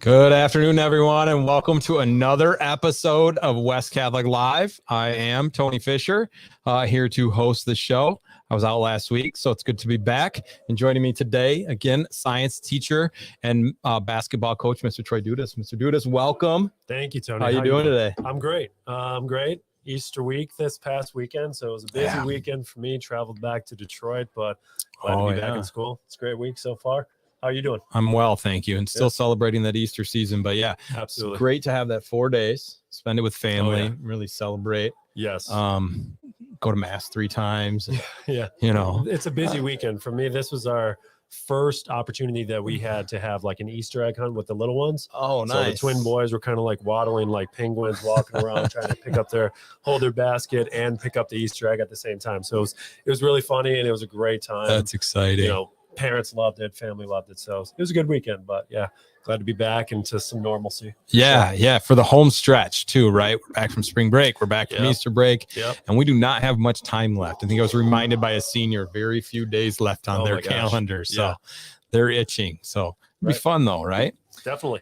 Good afternoon, everyone, and welcome to another episode of West Catholic Live. I am Tony Fischer, here to host the show. I was out last week, so it's good to be back. And joining me today, again, science teacher and basketball coach, Mr. Troy Dudas. Mr. Dudas, welcome. Thank you, Tony. How you doing today? I'm great. Easter week this past weekend, so it was a busy weekend for me. Traveled back to Detroit, but glad to be back in school. It's a great week so far. How are you doing? I'm well, thank you. And still celebrating that Easter season. But yeah, absolutely. It's great to have that 4 days, spend it with family, really celebrate. Yes. Go to mass 3 times. Yeah. You know, it's a busy weekend for me. This was our first opportunity that we had to have like an Easter egg hunt with the little ones. Oh, nice. So the twin boys were kind of like waddling like penguins, walking around trying to hold their basket and pick up the Easter egg at the same time. So it was really funny and it was a great time. That's exciting. You know, parents loved it, family loved it. So it was a good weekend, but yeah, glad to be back into some normalcy. Yeah. For the home stretch too, right? We're back from spring break. We're back from Easter break. And we do not have much time left. I think I was reminded by a senior, very few days left on their calendar. So they're itching. So it'll be fun though, right? Definitely.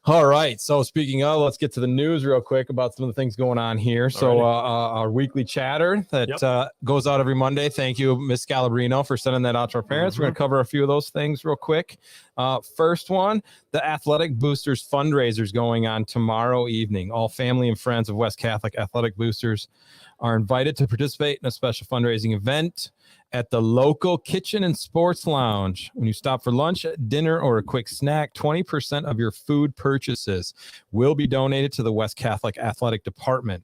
All right. So speaking of, let's get to the news real quick about some of the things going on here. So our weekly chatter that goes out every Monday. Thank you, Ms. Scalabrino, for sending that out to our parents. We're going to cover a few of those things real quick. First one, the Athletic Boosters fundraiser is going on tomorrow evening. All family and friends of West Catholic Athletic Boosters are invited to participate in a special fundraising event at the local Kitchen and Sports Lounge. When you stop for lunch, dinner, or a quick snack, 20% of your food purchases will be donated to the West Catholic Athletic Department.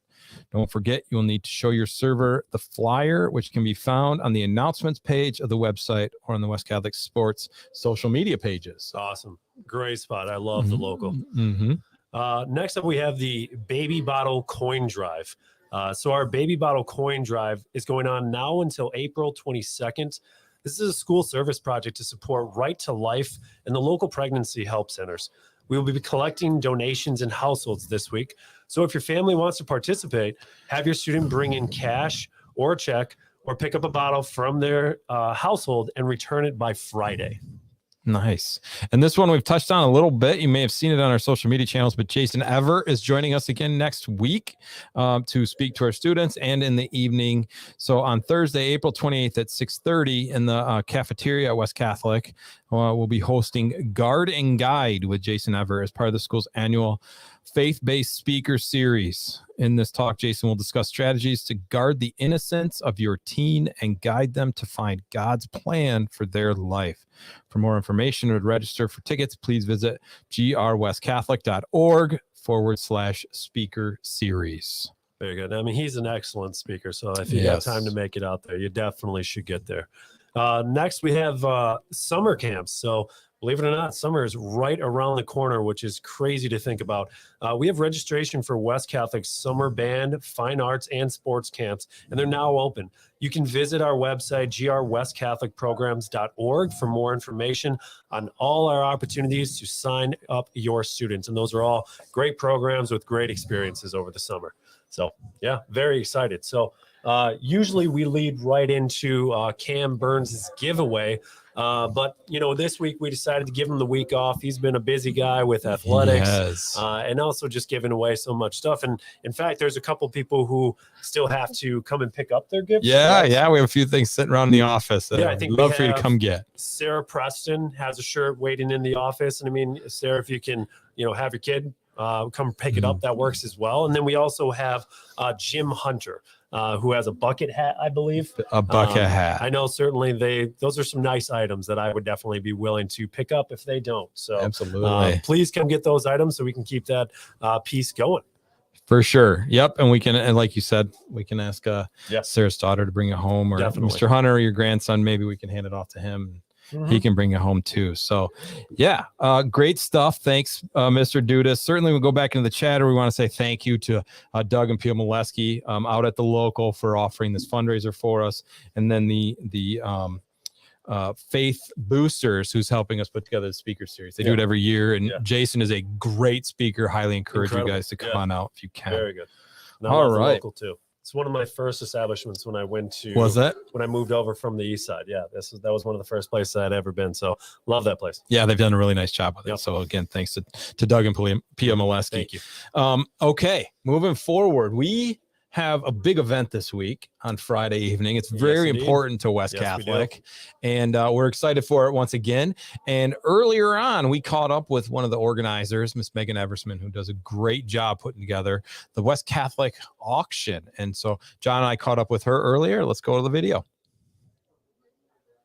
Don't forget, you'll need to show your server the flyer, which can be found on the announcements page of the website or on the West Catholic Sports social media pages. Awesome. Great spot. I love the local. Next up, we have the Baby Bottle Coin Drive. So our Baby Bottle Coin Drive is going on now until April 22nd. This is a school service project to support Right to Life and the local pregnancy help centers. We will be collecting donations in households this week. So if your family wants to participate, have your student bring in cash or a check or pick up a bottle from their household and return it by Friday. Nice. And this one we've touched on a little bit. You may have seen it on our social media channels, but Jason Ever is joining us again next week to speak to our students and in the evening. So on Thursday, April 28th at 6:30 in the cafeteria at West Catholic, we'll be hosting Guard and Guide with Jason Ever as part of the school's annual faith-based speaker series. In this talk, Jason will discuss strategies to guard the innocence of your teen and guide them to find God's plan for their life. For more information or to register for tickets, please visit grwestcatholic.org/speaker series. Very good. I mean, he's an excellent speaker. So if you have time to make it out there, you definitely should get there. Next, we have summer camps. So believe it or not, summer is right around the corner, which is crazy to think about. We have registration for West Catholic summer band, fine arts, and sports camps, and they're now open. You can visit our website, grwestcatholicprograms.org, for more information on all our opportunities to sign up your students. And those are all great programs with great experiences over the summer. So, yeah, very excited. So, usually we lead right into Cam Burns' giveaway. But, you know, this week we decided to give him the week off. He's been a busy guy with athletics and also just giving away so much stuff. And in fact, there's a couple people who still have to come and pick up their gifts. Yeah. We have a few things sitting around the office that I think love for you to come get. Sarah Preston has a shirt waiting in the office. And I mean, Sarah, if you can, you know, have your kid come pick it up, that works as well. And then we also have Jim Hunter, who has a bucket hat, I believe. A bucket hat. I know certainly those are some nice items that I would definitely be willing to pick up if they don't. So absolutely. Please come get those items so we can keep that piece going. For sure. Yep. And we can, and like you said, we can ask Sarah's daughter to bring it home, or Mr. Hunter, or your grandson, maybe we can hand it off to him. He can bring it home too. So great stuff. Thanks, Mr. Dudas. Certainly we'll go back into the chatter. We want to say thank you to Doug and Pio Molesky out at the local for offering this fundraiser for us. And then the Faith Boosters, who's helping us put together the speaker series. They do it every year. And Jason is a great speaker. Highly encourage you guys to come on out if you can. Very good. All right. Local too. It's one of my first establishments when I moved over from the east side. Yeah, that was one of the first places I'd ever been. So love that place. Yeah, they've done a really nice job with it. So again, thanks to Doug and Pia Molesky. Thank you. Okay, moving forward, we have a big event this week on Friday evening. It's very important to West Catholic, and we're excited for it once again. And earlier on, we caught up with one of the organizers, Miss Megan Eversman, who does a great job putting together the West Catholic auction. And so John and I caught up with her earlier. Let's go to the video.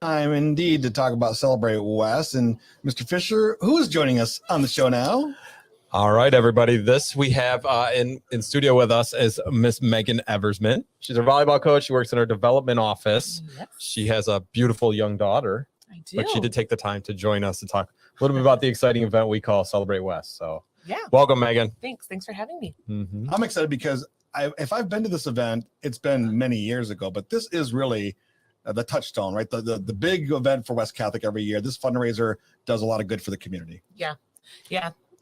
Time indeed to talk about Celebrate West, and Mr. Fischer, who is joining us on the show now? All right, everybody. This we have in studio with us is Miss Megan Eversman. She's a volleyball coach. She works in our development office. Yes. She has a beautiful young daughter. I do. But she did take the time to join us to talk a little bit about the exciting event we call Celebrate West. So yeah, welcome, Megan. Thanks for having me. Mm-hmm. I'm excited because if I've been to this event, it's been many years ago, but this is really the touchstone, right? The big event for West Catholic every year. This fundraiser does a lot of good for the community. Yeah.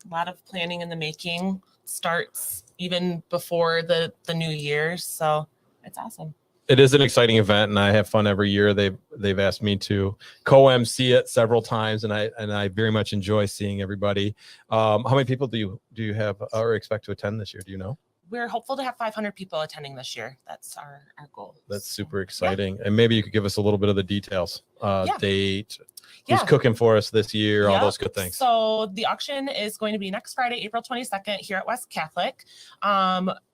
A lot of planning in the making, starts even before the new year. So it's awesome. It is an exciting event, and I have fun every year. They've asked me to co-MC it several times, and I very much enjoy seeing everybody. How many people do you have or expect to attend this year? Do you know? We're hopeful to have 500 people attending this year. That's our goal. That's super exciting. And maybe you could give us a little bit of the details, date, who's cooking for us this year, all those good things. So the auction is going to be next Friday, April 22nd here at West Catholic.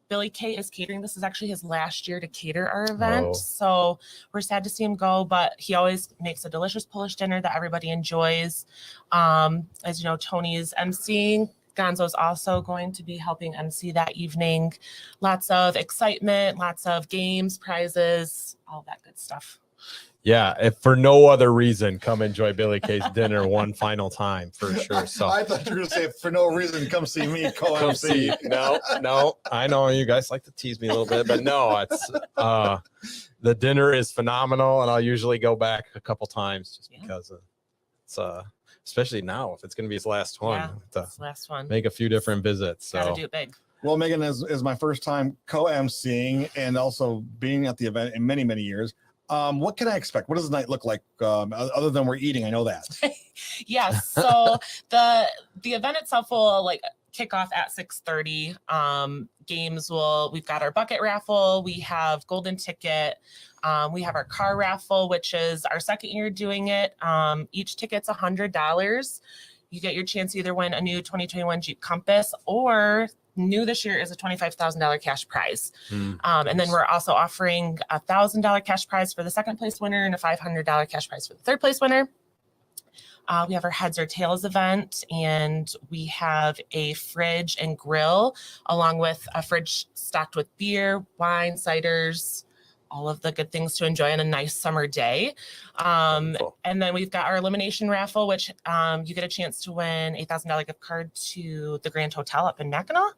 Billy K is catering. This is actually his last year to cater our event. So we're sad to see him go, but he always makes a delicious Polish dinner that everybody enjoys. As you know, Tony is emceeing. Gonzo is also going to be helping MC that evening. Lots of excitement, lots of games, prizes, all that good stuff. Yeah, if for no other reason, come enjoy Billy K's dinner one final time for sure. So I thought you were going to say for no reason, come see me co-MC. No, I know you guys like to tease me a little bit, but no, it's the dinner is phenomenal, and I'll usually go back a couple times just because it's especially now if it's going to be his last one. Yeah, it's last one. Make a few different visits. So gotta do it big. Well, Megan is my first time co-MCing and also being at the event in many years. What can I expect? What does the night look like other than we're eating? I know that. Yes. So the event itself will kick off at 6:30. We've got our bucket raffle. We have golden ticket. We have our car raffle, which is our second year doing it. Each ticket's $100. You get your chance to either win a new 2021 Jeep Compass, or new this year is a $25,000 cash prize. And then we're also offering a $1,000 cash prize for the second place winner and a $500 cash prize for the third place winner. We have our Heads or Tails event, and we have a fridge and grill, along with a fridge stocked with beer, wine, ciders, all of the good things to enjoy on a nice summer day. And then we've got our elimination raffle, which you get a chance to win a $1,000 gift card to the Grand Hotel up in Mackinac.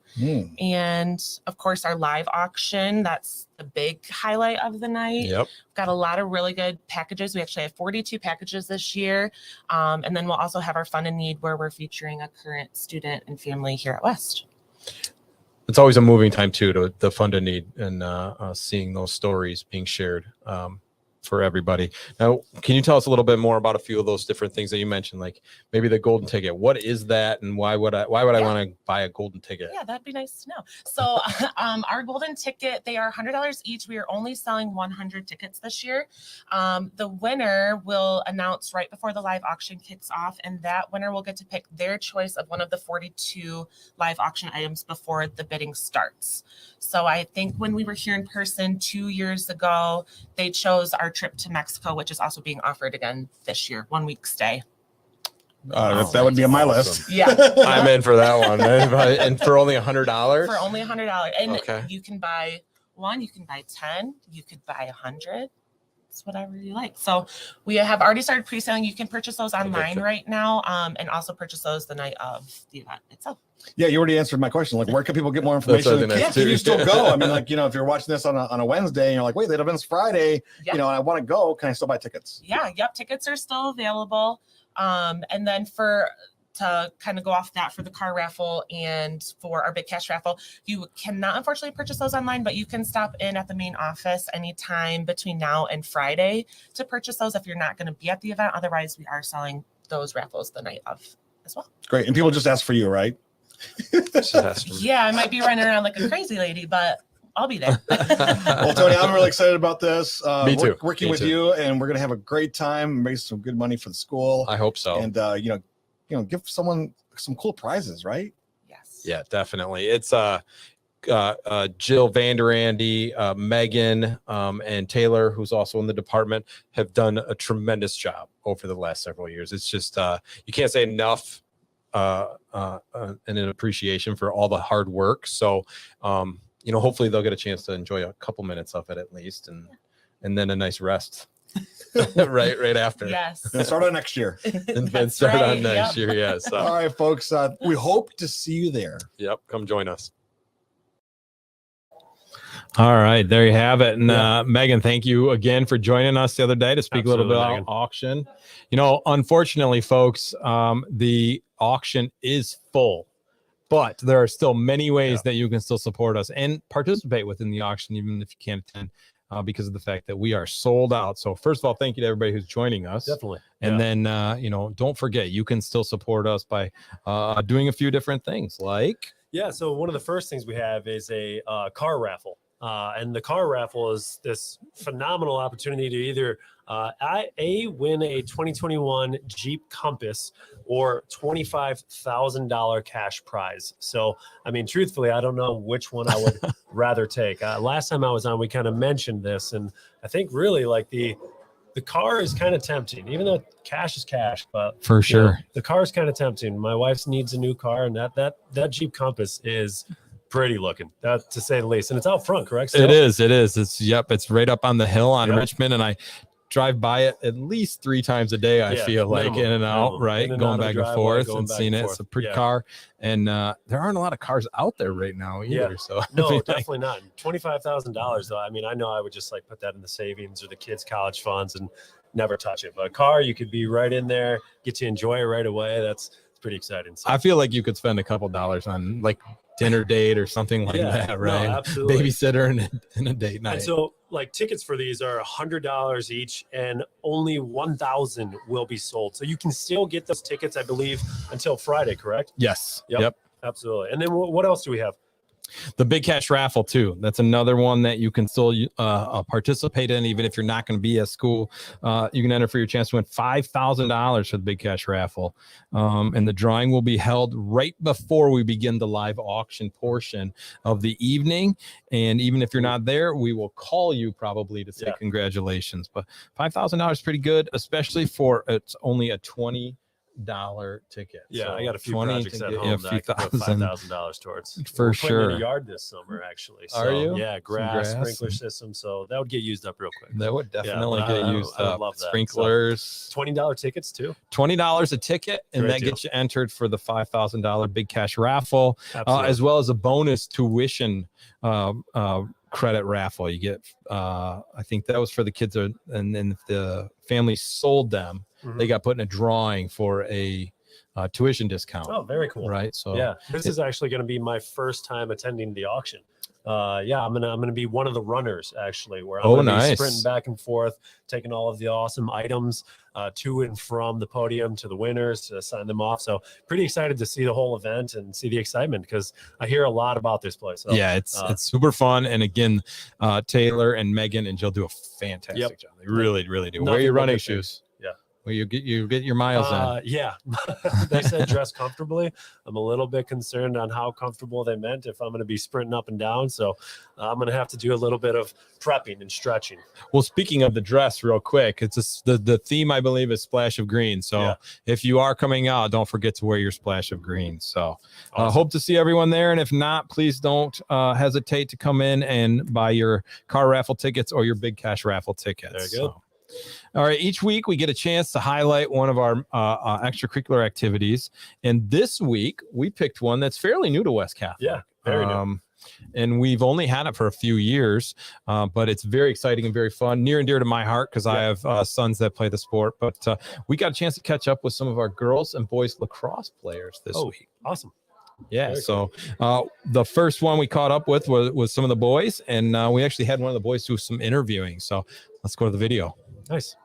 And of course, our live auction, that's the big highlight of the night. Yep. We've got a lot of really good packages. We actually have 42 packages this year. And then we'll also have our Fun and Need, where we're featuring a current student and family here at West. It's always a moving time too, to the Fun to Need, and seeing those stories being shared for everybody. Now, can you tell us a little bit more about a few of those different things that you mentioned, like maybe the golden ticket? What is that, and why would I want to buy a golden ticket? Yeah, that'd be nice to know. So our golden ticket, they are $100 each. We are only selling 100 tickets this year. The winner will announce right before the live auction kicks off, and that winner will get to pick their choice of one of the 42 live auction items before the bidding starts. So I think when we were here in person 2 years ago, they chose our trip to Mexico, which is also being offered again this year, 1 week stay. That would be on my list. Yeah. I'm in for that one. And for only $100? For only $100. And okay. You can buy one, you can buy 10, you could buy 100. It's whatever you like. So we have already started pre-selling. You can purchase those online right now, and also purchase those the night of the event itself. Yeah, you already answered my question. Like, where can people get more information? Can you still go? I mean, like, if you're watching this on a Wednesday and you're like, wait, that event's Friday, and I want to go, can I still buy tickets? Yeah, tickets are still available. And then for to kind of go off that for the car raffle and for our big cash raffle, you cannot unfortunately purchase those online, but you can stop in at the main office anytime between now and Friday to purchase those if you're not going to be at the event. Otherwise, we are selling those raffles the night of as well. Great. And people just ask for you, right? Yeah, I might be running around like a crazy lady, but I'll be there. Well, Tony, I'm really excited about this. Me too. Working Me with too. you, and we're gonna have a great time, raise some good money for the school, I hope so. and give someone some cool prizes, right? Yes. Yeah, definitely. It's Jill Vanderandy, Megan, and Taylor, who's also in the department, have done a tremendous job over the last several years. It's just you can't say enough and an appreciation for all the hard work. So hopefully they'll get a chance to enjoy a couple minutes of it at least, and then a nice rest right after. Yes. And start on next year. And then That's start on right, next yep. year. Yeah. So All right, folks. We hope to see you there. yep, come join us. All right, there you have it. And Megan, thank you again for joining us the other day to speak a little bit Absolutely, about auction. Unfortunately, folks, the auction is full, but there are still many ways that you can still support us and participate within the auction, even if you can't attend, because of the fact that we are sold out. So first of all, thank you to everybody who's joining us. Definitely. And then, don't forget, you can still support us by doing a few different things like. Yeah. So one of the first things we have is a car raffle. And the car raffle is this phenomenal opportunity to either win a 2021 Jeep Compass or $25,000 cash prize. So, I mean, truthfully, I don't know which one I would rather take. Last time I was on, we kind of mentioned this, and I think really like the car is kind of tempting, even though cash is cash, but For sure. the car is kind of tempting. My wife needs a new car, and that Jeep Compass is pretty looking, to say the least. And it's out front, correct? It is. It's right up on the hill on Yep. Richmond, and I drive by it at least 3 times a day. I feel like minimum, in and out, minimum. right? In and Going out of back the and driveway, forth going and back seeing and it. It's a forth. pretty Yeah. car, and there aren't a lot of cars out there right now either. Yeah. So I No, mean, definitely not. $25,000 though. I mean, I know I would just like put that in the savings or the kids' college funds and never touch it. But a car, you could be right in there, get to enjoy it right away. It's pretty exciting. So, I feel like you could spend a couple dollars on like dinner date or something like that, no, right? absolutely. Babysitter and a date night. And so, like, tickets for these are $100 each, and only 1,000 will be sold. So you can still get those tickets, I believe, until Friday, correct? Yes. Yep. Yep. Absolutely. And then what else do we have? The big cash raffle too. That's another one that you can still participate in, even if you're not going to be at school. You can enter for your chance to win $5,000 for the big cash raffle, and the drawing will be held right before we begin the live auction portion of the evening. And even if you're not there, we will call you probably to say congratulations. But $5,000 is pretty good, especially for it's only a $20 ticket. Yeah, So I got a few 20 projects to at get home a that few I could put thousand. $5,000 towards. For We're putting in sure. a yard this summer, actually. So, Are you? Yeah, grass, Some grass sprinkler and- system. So that would get used up real quick. That would definitely but get I used would up. love that. So, Sprinklers, $20 tickets too. $20 a ticket, and Great that deal. gets you entered for the $5,000 big cash raffle, Absolutely. as well as a bonus tuition credit raffle. You get, I think that was for the kids, and then if the family sold them, Mhm. they got put in a drawing for a tuition discount. Oh, very cool. Right. So Yeah, this is actually going to be my first time attending the auction. I'm gonna be one of the runners actually, where I'm gonna be nice. sprinting back and forth, taking all of the awesome items to and from the podium to the winners to sign them off. So pretty excited to see the whole event and see the excitement because I hear a lot about this place. So, yeah, it's super fun. And again, Taylor and Megan and Jill do a fantastic job. They really, really do. Wear Nothing your but running good things. shoes. Yeah. Well, you get your miles in. Yeah, they said dress comfortably. I'm a little bit concerned on how comfortable they meant if I'm going to be sprinting up and down. So I'm going to have to do a little bit of prepping and stretching. Well, speaking of the dress, real quick, it's the theme I believe is splash of green. So if you are coming out, don't forget to wear your splash of green. So hope to see everyone there, and if not, please don't hesitate to come in and buy your car raffle tickets or your big cash raffle tickets. There you go. So. All right. Each week we get a chance to highlight one of our extracurricular activities. And this week we picked one that's fairly new to West Catholic. Yeah, very new. and we've only had it for a few years, but it's very exciting and very fun, near and dear to my heart because I have sons that play the sport. But we got a chance to catch up with some of our girls and boys lacrosse players this week. Awesome. Yeah, so the first one we caught up with was some of the boys, and we actually had one of the boys do some interviewing. So let's go to the video. Nice.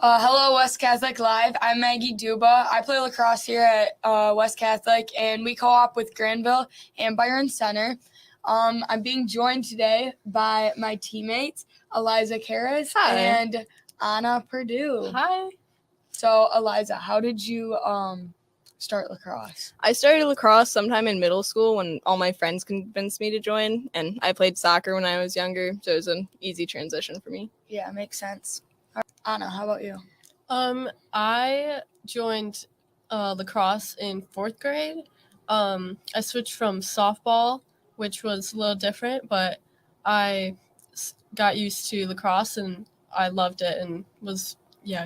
Hello, West Catholic Live. I'm Maggie Duba. I play lacrosse here at West Catholic, and we co-op with Granville and Byron Center. I'm being joined today by my teammates, Eliza Karras and Anna Purdue. Hi. So, Eliza, how did you start lacrosse? I started lacrosse sometime in middle school when all my friends convinced me to join, and I played soccer when I was younger, so it was an easy transition for me. Yeah, makes sense. Anna, how about you? I joined lacrosse in 4th grade. I switched from softball, which was a little different, but I got used to lacrosse and I loved it and was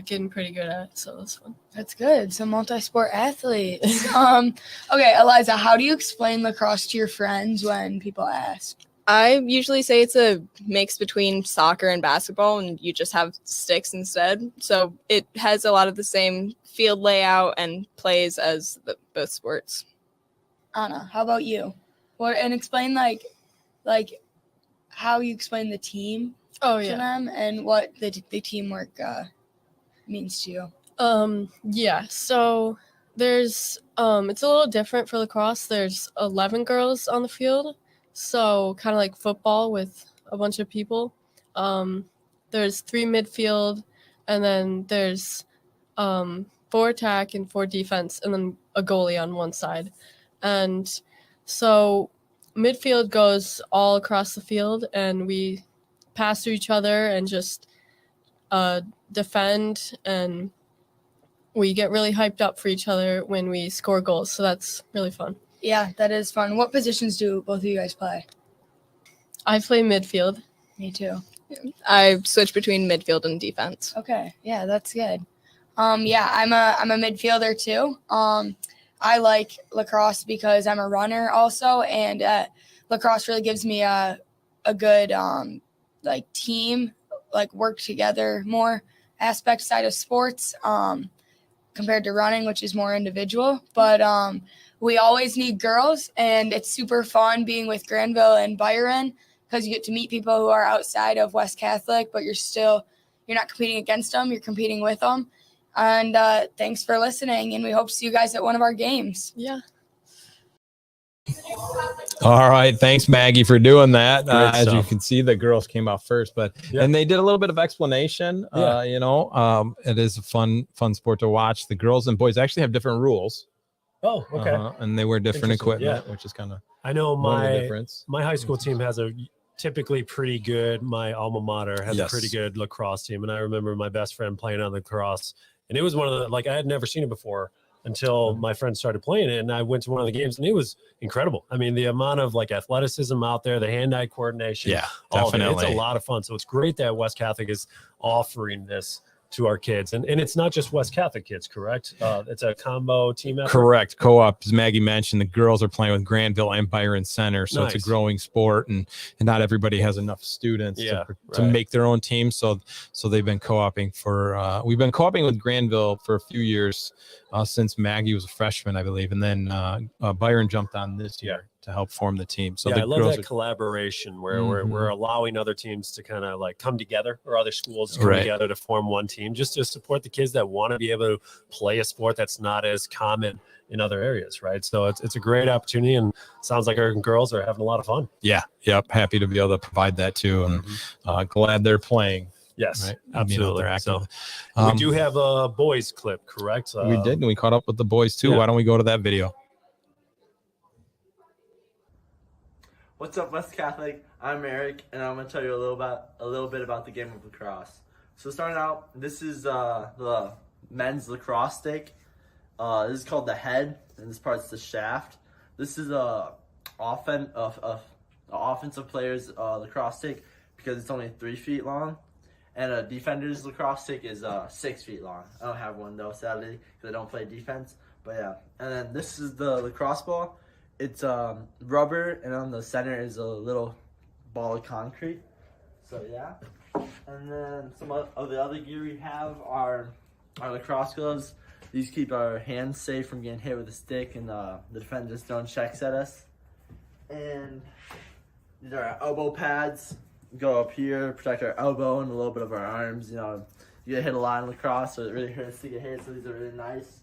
getting pretty good at it, so it was fun. That's good. So multi-sport athletes. Okay, Eliza, how do you explain lacrosse to your friends when people ask? I usually say it's a mix between soccer and basketball, and you just have sticks instead. So it has a lot of the same field layout and plays as both sports. Anna, how about you? And explain like how you explain the team to them and what the teamwork means to you. So there's it's a little different for lacrosse. There's 11 girls on the field. So kind of like football with a bunch of people. There's 3 midfield, and then there's 4 attack and 4 defense, and then a goalie on one side. And so midfield goes all across the field, and we pass to each other and just defend, and we get really hyped up for each other when we score goals. So that's really fun. Yeah, that is fun. What positions do both of you guys play? I play midfield. Me too. I switch between midfield and defense. Okay, yeah, that's good. I'm a midfielder too. I like lacrosse because I'm a runner also, and lacrosse really gives me a good team, work together more aspect side of sports compared to running, which is more individual. But we always need girls, and it's super fun being with Granville and Byron because you get to meet people who are outside of West Catholic, but you're not competing against them, you're competing with them. And thanks for listening, and we hope to see you guys at one of our games. Yeah. All right. Thanks, Maggie, for doing that. As stuff. you can see, the girls came out first, and they did a little bit of explanation. It is a fun sport to watch. The girls and boys actually have different rules. Oh, okay. And they wear different equipment, Yeah. which is kind of I know the difference. my high school team has typically pretty good. My alma mater has a pretty good lacrosse team, and I remember my best friend playing on lacrosse, and it was one of the I had never seen it before until my friend started playing it, and I went to one of the games, and it was incredible. I mean, the amount of athleticism out there, the hand-eye coordination, all of it, it's a lot of fun. So it's great that West Catholic is offering this to our kids, and it's not just West Catholic kids, correct? It's a combo team effort. Correct. Co-op, as Maggie mentioned, the girls are playing with Granville and Byron Center, so it's a growing sport, and not everybody has enough students to make their own team. So they've been co-oping for we've been co-oping with Granville for a few years since Maggie was a freshman, I believe, and then Byron jumped on this year to help form the team. So I love that collaboration where we're allowing other teams to kind of come together, or other schools to come together to form one team, just to support the kids that want to be able to play a sport that's not as common in other areas, right? So it's a great opportunity, and sounds like our girls are having a lot of fun. Yeah. Yep. Happy to be able to provide that too, and glad they're playing. Yes, right? absolutely. So, we do have a boys clip, correct? We did, and we caught up with the boys too. Yeah. Why don't we go to that video? What's up, West Catholic? I'm Eric, and I'm gonna tell you a little bit about the game of lacrosse. So starting out, this is the men's lacrosse stick. This is called the head, and this part's the shaft. This is a offensive player's lacrosse stick because it's only 3 feet long, and a defender's lacrosse stick is 6 feet long. I don't have one though, sadly, because I don't play defense. But yeah, and then this is the lacrosse ball. It's rubber, and on the center is a little ball of concrete. So yeah. And then some of the other gear we have are our lacrosse gloves. These keep our hands safe from getting hit with a stick, and the defenders don't checks at us. And these are our elbow pads. Go up here, protect our elbow and a little bit of our arms. You know, you get hit a lot in lacrosse, so it really hurts to get hit. So these are really nice.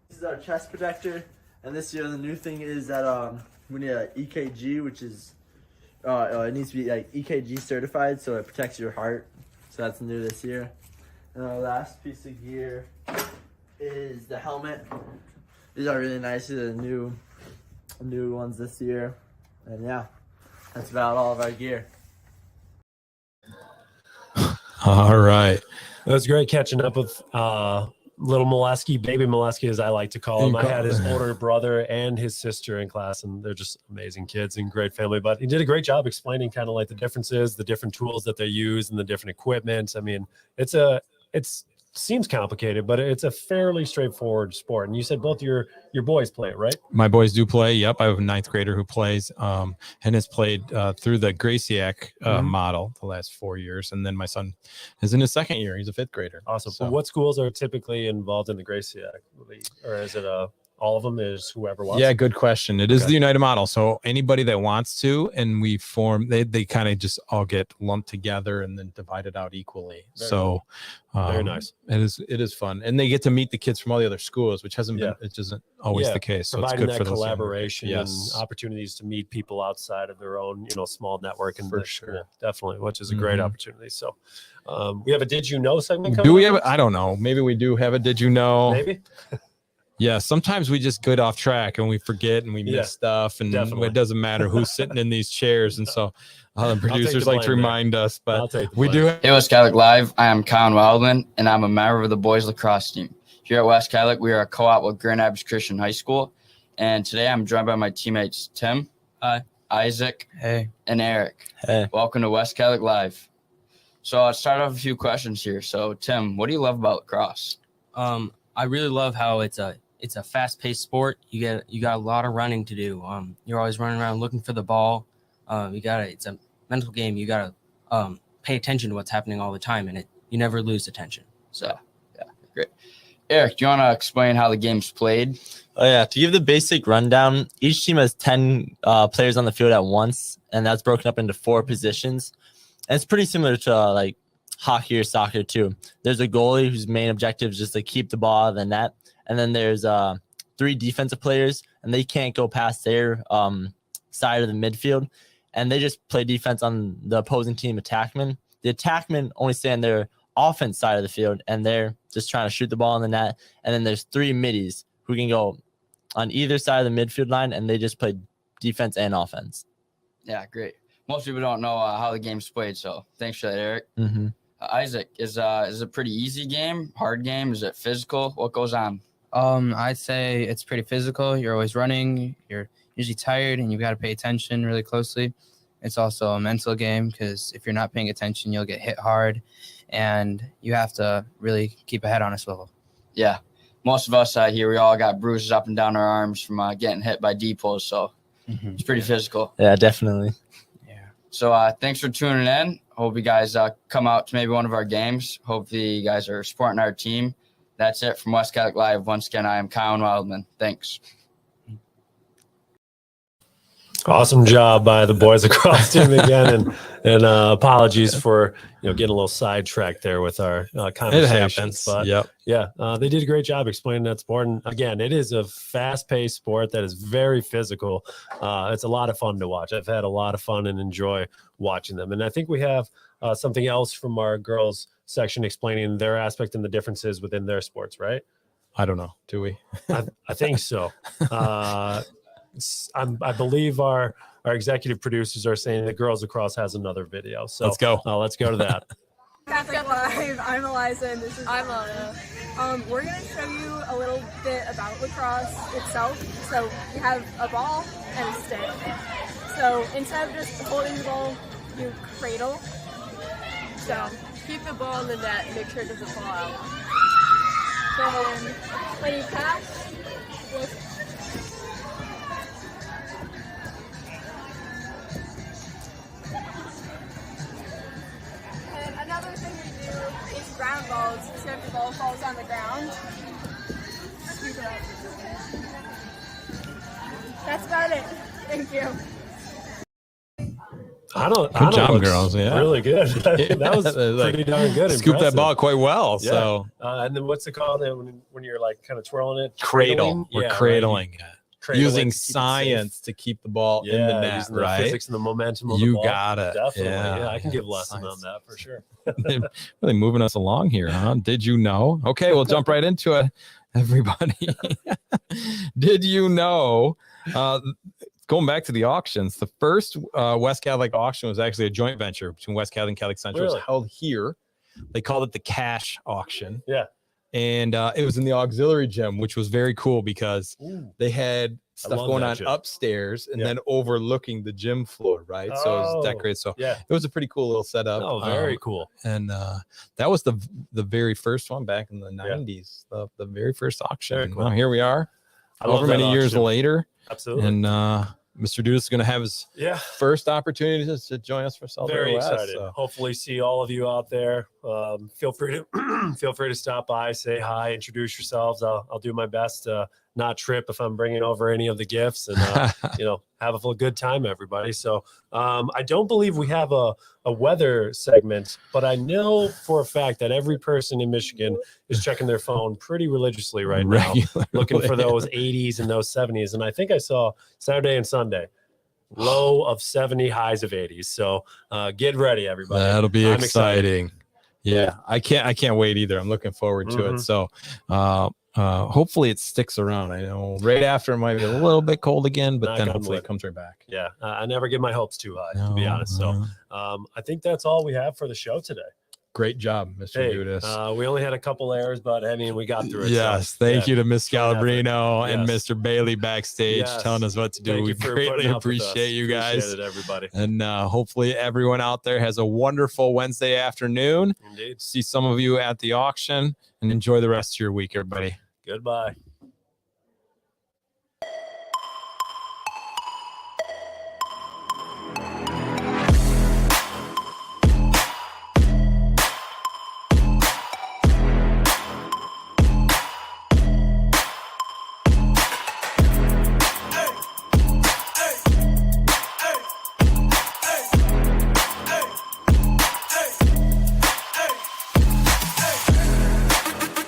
This is our chest protector. And this year the new thing is that we need an EKG, which is it needs to be like EKG certified, so it protects your heart. So that's new this year. And our last piece of gear is the helmet. These are really nice. These are the new ones this year. And yeah, that's about all of our gear. All right. It was great catching up with little Molesky, baby Molesky, as I like to call him. I had his older brother and his sister in class, and they're just amazing kids and great family. But he did a great job explaining kind of like the differences, the different tools that they use, and the different equipment. I mean, it's seems complicated, but it's a fairly straightforward sport. And you said both your boys play it, right? My boys do play. Yep. I have a 9th grader who plays and has played through the Graciac model the last 4 years. And then my son is in his 2nd year. He's a 5th grader. Awesome. So what schools are typically involved in the Graciac League? Or is it all of them? Is whoever wants? Yeah, good question. It is the United model. So anybody that wants to, and we form, they kind of just all get lumped together and then divided out equally. Very nice. It is fun. And they get to meet the kids from all the other schools, which hasn't been, it isn't always the case. So providing it's good that for collaboration and opportunities to meet people outside of their own, small network. And for sure. Yeah, definitely, which is a great opportunity. So we have a Did You Know segment coming Do we up? have I don't know. Maybe we do have a Did You Know? Maybe. Yeah, sometimes we just get off track and we forget and we miss stuff, and it doesn't matter who's sitting in these chairs. And so the producers like to remind us, but we do. Hey, West Catholic Live. I am Colin Wildman, and I'm a member of the boys lacrosse team. Here at West Catholic, we are a co-op with Grand Rapids Christian High School, and today I'm joined by my teammates Tim, hi, Isaac, hey, and Eric. hey. Welcome to West Catholic Live. So I'll start off a few questions here. So Tim, what do you love about lacrosse? I really love how it's a fast-paced sport. You got a lot of running to do. You're always running around looking for the ball. It's a mental game. You gotta pay attention to what's happening all the time, and you never lose attention. So yeah, great. Eric, do you want to explain how the game's played? Oh yeah, to give the basic rundown, each team has 10 players on the field at once, and that's broken up into 4 positions. And it's pretty similar to like hockey or soccer too. There's a goalie whose main objective is just to keep the ball out of the net. And then there's 3 defensive players, and they can't go past their side of the midfield. And they just play defense on the opposing team attackmen. The attackmen only stay on their offense side of the field, and they're just trying to shoot the ball in the net. And then there's 3 middies who can go on either side of the midfield line, and they just play defense and offense. Yeah, great. Most people don't know how the game's played, so thanks for that, Eric. Mm-hmm. Isaac, is it a pretty easy game, hard game? Is it physical? What goes on? I'd say it's pretty physical. You're always running. You're usually tired, and you've got to pay attention really closely. It's also a mental game because if you're not paying attention, you'll get hit hard, and you have to really keep a head on a swivel. Yeah, most of us here, we all got bruises up and down our arms from getting hit by D-poles, so it's pretty physical. Yeah, definitely. Yeah. So thanks for tuning in. Hope you guys come out to maybe one of our games. Hopefully you guys are supporting our team. That's it from West Catholic Live. Once again, I am Colin Wildman. Thanks. Awesome job by the boys across team again, and apologies for getting a little sidetracked there with our conversations. It happens. But yeah, they did a great job explaining that sport. And again, it is a fast-paced sport that is very physical. It's a lot of fun to watch. I've had a lot of fun and enjoy watching them. And I think we have something else from our girls section explaining their aspect and the differences within their sports, right? I don't know. Do we? I think so. I believe our executive producers are saying that Girls Lacrosse has another video. So let's go. Let's go to that. Catholic Live. I'm Eliza, and this is Anna. We're going to show you a little bit about lacrosse itself. So you have a ball and a stick. So instead of just holding the ball, you cradle. So Keep the ball in the net and make sure it doesn't fall out. then when you pass, got it. Thank you. Good job, looks girls. Yeah. Really good. That was pretty darn good. Scoop that Impressive. ball quite well. Yeah. So and then what's it called when you're like kind of twirling it? cradle. We're Yeah, cradling. Right. Using to keep it safe. science to keep the ball in the net, using right? The physics and the momentum of the You ball. got it. Definitely. Yeah. Yeah, I can give a lesson on that for sure. Really moving us along here, huh? Did you know? Okay, we'll jump right into it, everybody. Did you know? Going back to the auctions, the first West Catholic auction was actually a joint venture between West Catholic and Catholic Central. It Really? was held here. They called it the cash auction. Yeah. And it was in the auxiliary gym, which was very cool because they had stuff going on upstairs and then overlooking the gym floor, right? So it was decorated. So it was a pretty cool little setup. Oh, very cool. And that was the very first one back in the 90s, the very first auction. Very And cool. now here we are, love however that many years auction. later. Absolutely. And Mr. Dudas is going to have his first opportunity to join us for Southern Very West, excited. so. Hopefully see all of you out there. Feel free to stop by, say hi, introduce yourselves. I'll do my best to not trip if I'm bringing over any of the gifts, and have a good time, everybody. So I don't believe we have a weather segment, but I know for a fact that every person in Michigan is checking their phone pretty religiously right now, looking for those 80s and those 70s. And I think I saw Saturday and Sunday low of 70, highs of 80s. So get ready, everybody. That'll be I'm exciting. excited. Yeah, I can't wait either. I'm looking forward to it. So hopefully it sticks around. I know right after it might be a little bit cold again, but then hopefully it comes right back. Yeah, I never get my hopes too high, to be honest. So I think that's all we have for the show today. Great job, Mr. Dudas. We only had a couple errors, but I mean, we got through it. Yes, thank you to Miss Scalabrino and Yes. Mr. Bailey backstage telling us what to do. Thank We you for greatly putting up with us. appreciate you guys. Appreciate it, everybody. And hopefully everyone out there has a wonderful Wednesday afternoon. Indeed. See some of you at the auction and enjoy the rest of your week, everybody. Goodbye.